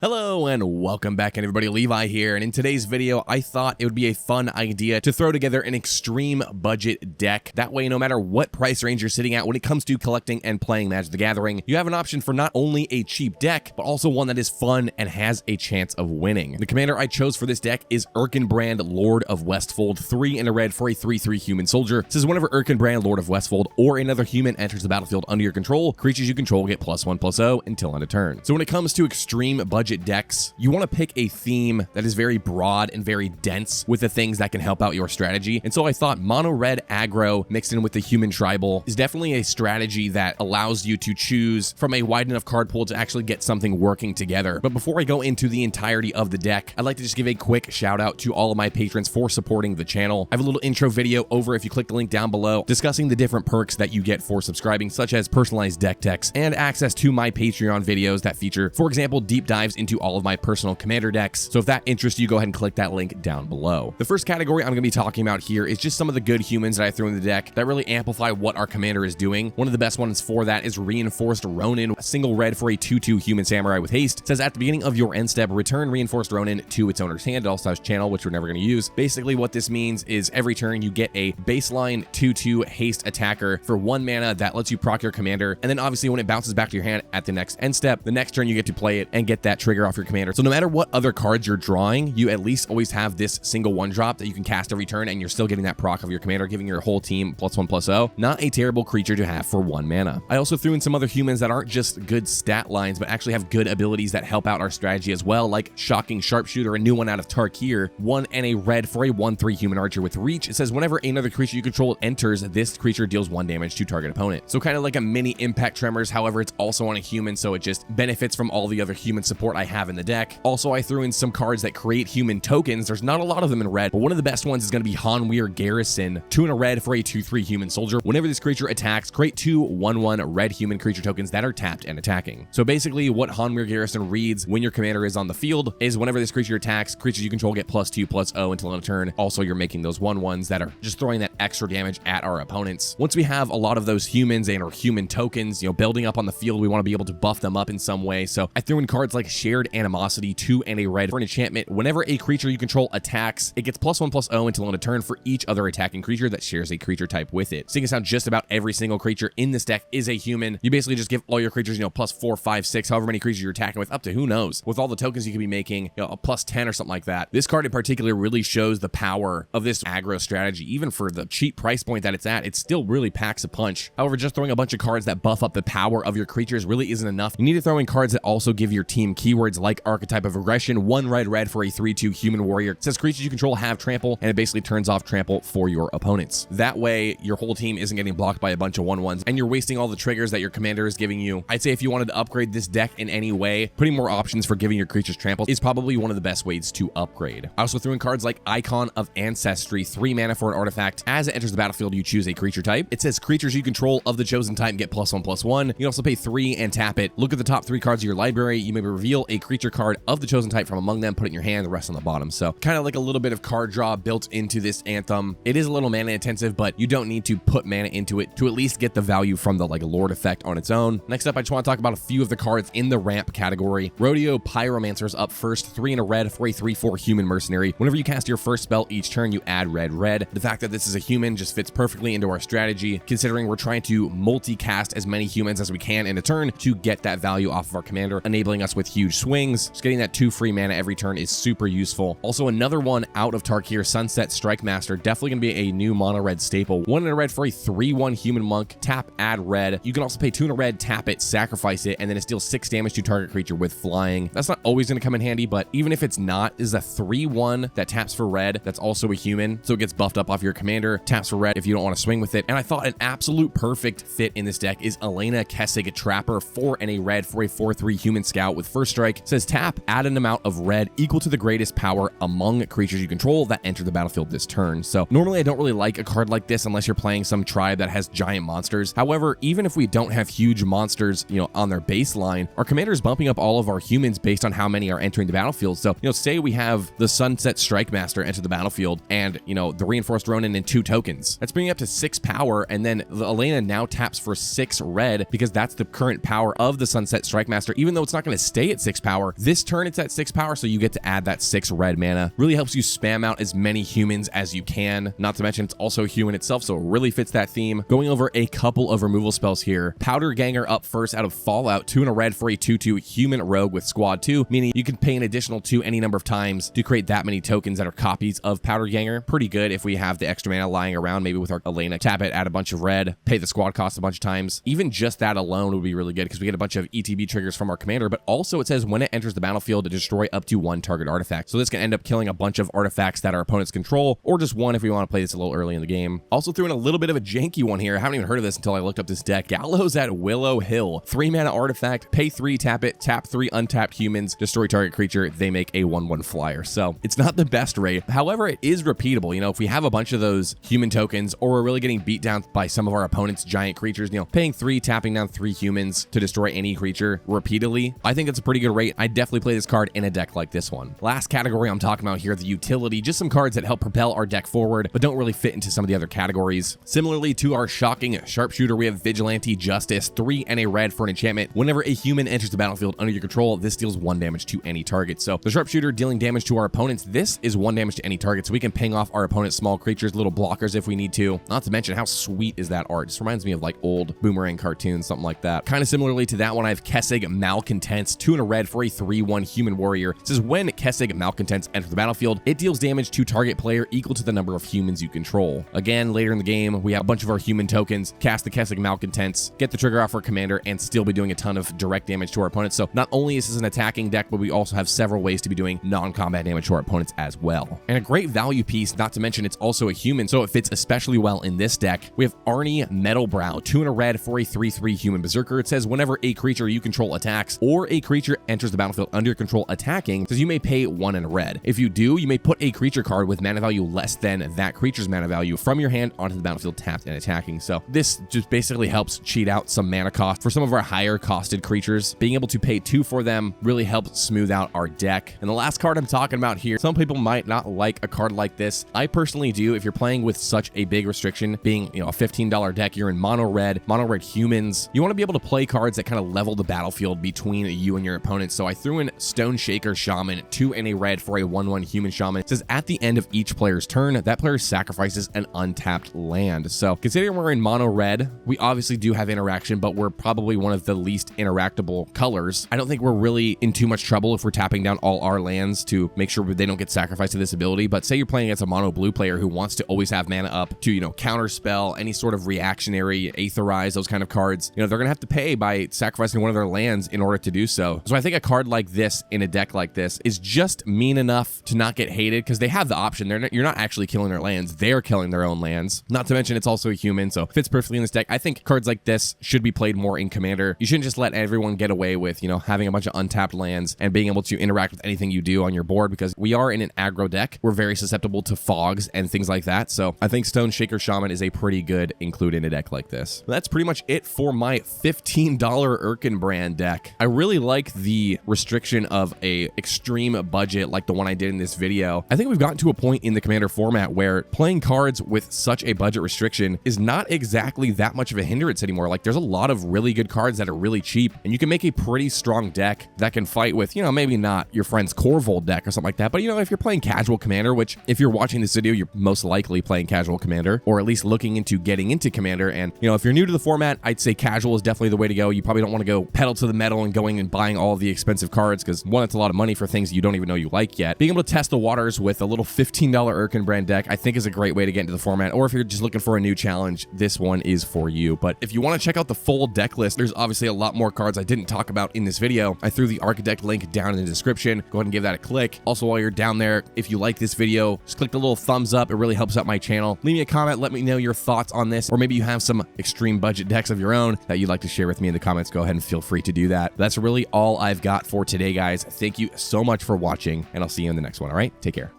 Hello and welcome back everybody, Levi here, and in today's video I thought it would be a fun idea to throw together an extreme budget deck. That way, no matter what price range you're sitting at when it comes to collecting and playing Magic the Gathering, you have an option for not only a cheap deck, but also one that is fun and has a chance of winning. The commander I chose for this deck is Erkenbrand, Lord of Westfold, 3 and a red for a 3/3 human soldier. It says whenever Erkenbrand, Lord of Westfold, or another human enters the battlefield under your control, creatures you control get +1/+0 until end of turn. So when it comes to extreme budget decks, you want to pick a theme that is very broad and very dense with the things that can help out your strategy. And so I thought mono red aggro mixed in with the human tribal is definitely a strategy that allows you to choose from a wide enough card pool to actually get something working together. But before I go into the entirety of the deck, I'd like to just give a quick shout out to all of my patrons for supporting the channel. I have a little intro video over if you click the link down below discussing the different perks that you get for subscribing, such as personalized deck techs and access to my Patreon videos that feature, for example, deep dives into all of my personal commander decks. So if that interests you, go ahead and click that link down below. The first category I'm going to be talking about here is just some of the good humans that I threw in the deck that really amplify what our commander is doing. One of the best ones for that is Reinforced Ronin, a single red for a 2/2 human samurai with haste. It says at the beginning of your end step, return Reinforced Ronin to its owner's hand. It also has channel, which we're never going to use. Basically what this means is every turn you get a baseline 2/2 haste attacker for 1 mana that lets you proc your commander, and then obviously when it bounces back to your hand at the next end step, the next turn you get to play it and get that trigger off your commander. So no matter what other cards you're drawing, you at least always have this single 1-drop that you can cast every turn, and you're still getting that proc of your commander, giving your whole team +1/+0. Not a terrible creature to have for 1 mana. I also threw in some other humans that aren't just good stat lines, but actually have good abilities that help out our strategy as well, like Shocking Sharpshooter, a new one out of Tarkir, 1 and a red for a 1/3 human archer with reach. It says whenever another creature you control enters, this creature deals 1 damage to target opponent. So kind of like a mini Impact Tremors, however, it's also on a human, so it just benefits from all the other human support I have in the deck. Also, I threw in some cards that create human tokens. There's not a lot of them in red, but one of the best ones is going to be Hanweir Garrison, 2 and a red for a 2/3 human soldier. Whenever this creature attacks, create 2 1/1 red human creature tokens that are tapped and attacking. So basically what Hanweir Garrison reads when your commander is on the field is whenever this creature attacks, creatures you control get +2/+0 until end of turn. Also, you're making those 1/1s that are just throwing that extra damage at our opponents. Once we have a lot of those humans and our human tokens, building up on the field, we want to be able to buff them up in some way. So I threw in cards like Shared Animosity, 2 and a red for an enchantment. Whenever a creature you control attacks, it gets +1/+0 until end of turn for each other attacking creature that shares a creature type with it. Seeing as how just about every single creature in this deck is a human, you basically just give all your creatures, +4, 5, 6, however many creatures you're attacking with, up to who knows. With all the tokens you could be making, a +10 or something like that. This card in particular really shows the power of this aggro strategy. Even for the cheap price point that it's at, it still really packs a punch. However, just throwing a bunch of cards that buff up the power of your creatures really isn't enough. You need to throw in cards that also give your team keywords like Archetype of Aggression, 1 red for a 3/2 human warrior. It says creatures you control have trample, and it basically turns off trample for your opponents. That way, your whole team isn't getting blocked by a bunch of 1/1s, and you're wasting all the triggers that your commander is giving you. I'd say if you wanted to upgrade this deck in any way, putting more options for giving your creatures trample is probably one of the best ways to upgrade. I also threw in cards like Icon of Ancestry, 3 mana for an artifact. As it enters the battlefield, you choose a creature type. It says creatures you control of the chosen type get +1/+1. You can also pay 3 and tap it. Look at the top 3 cards of your library. You may reveal a creature card of the chosen type from among them, put it in your hand, the rest on the bottom. So kind of like a little bit of card draw built into this Anthem. It is a little mana intensive, but you don't need to put mana into it to at least get the value from the Lord effect on its own. Next up, I just want to talk about a few of the cards in the ramp category. Rodeo Pyromancer is up first, 3 and a red for a 3/4 human mercenary. Whenever you cast your first spell each turn, you add red. The fact that this is a human just fits perfectly into our strategy, considering we're trying to multicast as many humans as we can in a turn to get that value off of our commander, enabling us with huge swings. Just getting that 2 free mana every turn is super useful. Also, another one out of Tarkir, Sunset Strike Master, definitely going to be a new mono red staple. 1 and a red for a 3/1 human monk, tap, add red. You can also pay 2 and a red, tap it, sacrifice it, and then it deals 6 damage to target creature with flying. That's not always going to come in handy, but even if it's not, this is a 3/1 that taps for red. That's also a human, so it gets buffed up off your commander. Taps for red if you don't want to swing with it. And I thought an absolute perfect fit in this deck is Elena Kessig Trapper, 4 and a red for a 4/3 human scout with first strike. It says tap, add an amount of red equal to the greatest power among creatures you control that enter the battlefield this turn. So normally I don't really like a card like this unless you're playing some tribe that has giant monsters. However, even if we don't have huge monsters, on their baseline, our commander is bumping up all of our humans based on how many are entering the battlefield. So, say we have the Sunset Strike Master enter the battlefield and, the Reinforced Ronin and 2 tokens. That's bringing up to 6 power, and then the Elena now taps for 6 red because that's the current power of the Sunset Strike Master, even though it's not going to stay at 6 6 power. This turn it's at 6 power, so you get to add that 6 red mana. Really helps you spam out as many humans as you can. Not to mention it's also a human itself, so it really fits that theme. Going over a couple of removal spells here. Powder Ganger up first out of Fallout, 2 and a red for a 2/2 human rogue with squad 2, meaning you can pay an additional 2 any number of times to create that many tokens that are copies of Powder Ganger. Pretty good if we have the extra mana lying around, maybe with our Elena. Tap it, add a bunch of red, pay the squad cost a bunch of times. Even just that alone would be really good because we get a bunch of ETB triggers from our commander, but also it says when it enters the battlefield to destroy up to 1 target artifact. So this can end up killing a bunch of artifacts that our opponents control, or just one if we want to play this a little early in the game. Also threw in a little bit of a janky one here. I haven't even heard of this until I looked up this deck. Gallows at Willow Hill. 3 mana artifact, pay 3, tap it, tap 3 untapped humans, destroy target creature, they make a 1/1 flyer. So it's not the best rate. However, it is repeatable. You know, if we have a bunch of those human tokens, or we're really getting beat down by some of our opponents' giant creatures, you know, paying 3, tapping down 3 humans to destroy any creature repeatedly, I think it's a pretty good rate. I'd definitely play this card in a deck like this one. Last category I'm talking about here, the utility, just some cards that help propel our deck forward, but don't really fit into some of the other categories. Similarly to our shocking sharpshooter, we have Vigilante Justice, 3 and a red for an enchantment. Whenever a human enters the battlefield under your control, this deals 1 damage to any target. So the sharpshooter dealing damage to our opponents, this is 1 damage to any target, so we can ping off our opponent's small creatures, little blockers if we need to. Not to mention how sweet is that art. Just reminds me of like old Boomerang cartoons, something like that. Kind of similarly to that one, I have Kessig Malcontents, 2 and a red for a 3/1 human warrior. It says when Kessig Malcontents enter the battlefield, it deals damage to target player equal to the number of humans you control. Again, later in the game, we have a bunch of our human tokens, cast the Kessig Malcontents, get the trigger off our commander, and still be doing a ton of direct damage to our opponents. So not only is this an attacking deck, but we also have several ways to be doing non-combat damage to our opponents as well. And a great value piece, not to mention it's also a human, so it fits especially well in this deck. We have Arnie Metalbrow, 2 and a red for a 3/3 human berserker. It says whenever a creature you control attacks, or a creature enters the battlefield under your control attacking, it says you may pay 1 and a red. If you do, you may put a creature card with mana value less than that creature's mana value from your hand onto the battlefield tapped and attacking. So this just basically helps cheat out some mana cost for some of our higher costed creatures. Being able to pay 2 for them really helps smooth out our deck. And the last card I'm talking about here, some people might not like a card like this. I personally do. If you're playing with such a big restriction, being, you know, a $15 deck, you're in mono red humans, you want to be able to play cards that kind of level the battlefield between you and your opponent. So I threw in Stone Shaker Shaman, 2 and a red for a 1/1 human shaman. It says at the end of each player's turn, that player sacrifices an untapped land. So considering we're in mono red, we obviously do have interaction, but we're probably one of the least interactable colors. I don't think we're really in too much trouble if we're tapping down all our lands to make sure they don't get sacrificed to this ability. But say you're playing against a mono blue player who wants to always have mana up to, you know, counterspell, any sort of reactionary, aetherize, those kind of cards, you know, they're gonna have to pay by sacrificing one of their lands in order to do so. So I think a card like this in a deck like this is just mean enough to not get hated because they have the option. You're not actually killing their lands, they're killing their own lands. Not to mention it's also a human, so fits perfectly in this deck. I think cards like this should be played more in Commander. You shouldn't just let everyone get away with, you know, having a bunch of untapped lands and being able to interact with anything you do on your board, because we are in an aggro deck. We're very susceptible to fogs and things like that. So I think Stone Shaker Shaman is a pretty good include in a deck like this. That's pretty much it for my $15 Erkenbrand deck. I really like the restriction of a extreme budget like the one I did in this video. I think we've gotten to a point in the Commander format where playing cards with such a budget restriction is not exactly that much of a hindrance anymore. Like there's a lot of really good cards that are really cheap, and you can make a pretty strong deck that can fight with, you know, maybe not your friend's Corvold deck or something like that, but you know, if you're playing casual Commander, which if you're watching this video, you're most likely playing casual Commander, or at least looking into getting into Commander. And you know, if you're new to the format, I'd say casual is definitely the way to go. You probably don't want to go pedal to the metal and going and buying all of the expensive cards, because one, it's a lot of money for things you don't even know you like yet. Being able to test the waters with a little $15 Erkenbrand deck, I think is a great way to get into the format. Or if you're just looking for a new challenge, this one is for you. But if you want to check out the full deck list, there's obviously a lot more cards I didn't talk about in this video. I threw the Architect link down in the description. Go ahead and give that a click. Also, while you're down there, if you like this video, just click the little thumbs up. It really helps out my channel. Leave me a comment. Let me know your thoughts on this, or maybe you have some extreme budget decks of your own that you'd like to share with me in the comments. Go ahead and feel free to do that. That's really all I've got for today, guys. Thank you so much for watching, and I'll see you in the next one. All right, take care.